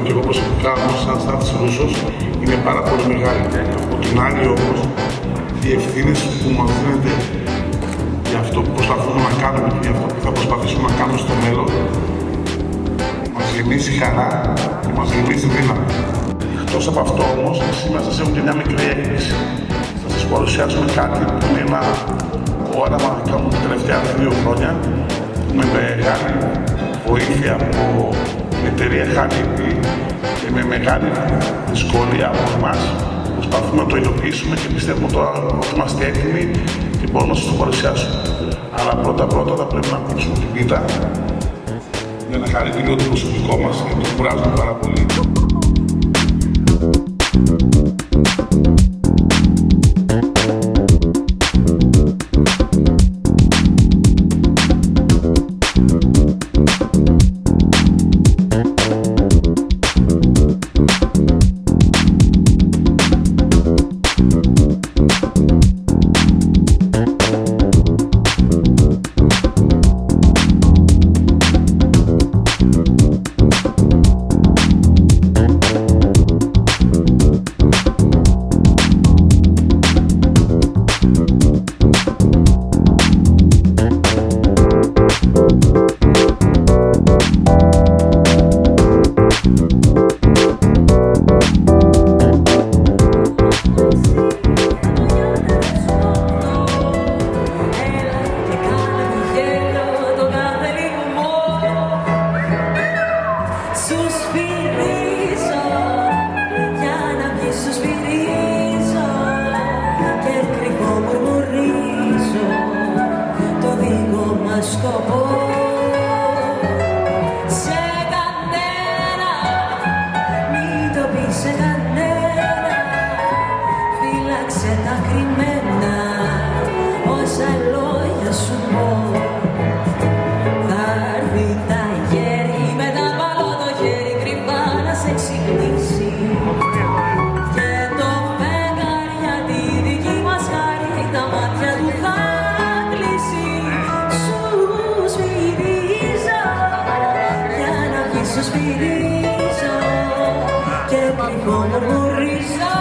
και εγώ προσωπικά όμως σαν Στάθης Ρούσος είναι πάρα πολύ μεγάλη. Από την άλλη όμως, οι ευθύνες που μας δίνεται για αυτό που προσπαθούμε να κάνουμε και για αυτό που θα προσπαθήσουμε να κάνουμε στο μέλλον μας γεμίζει χαρά και μας γεμίζει δύναμη. Εκτός από αυτό όμως, σήμερα σας έχω και μια μικρή έκπληξη. Θα σας παρουσιάσουμε κάτι που είναι ένα όραμα που κάνουμε τα τελευταία 2 χρόνια με μεγάλη βοήθεια από την εταιρεία Honeybee και με μεγάλη δυσκολία από εμάς προσπαθούμε να το υλοποιήσουμε και πιστεύουμε ότι είμαστε έτοιμοι και μπορούμε να σας το παρουσιάσουμε. Αλλά πρώτα θα πρέπει να ακούσουμε την πίτα για να χαρακτηρίζει το προσωπικό μας γιατί το κουράζουμε πάρα πολύ. Σκοπό σε κανένα, μην το πεις σε κανένα, φύλαξε τα κρυμμένα όσα λόγια σου πω. Θα έρθει τα γέρι με τα παλό το χέρι κρυφά να σε ξυπνήσει και το φεγγάρι για τη δική μας χάρη τα μάτια του θα κλείσει. Σου σφυρίζω και κρυφό μουρμουρίζω.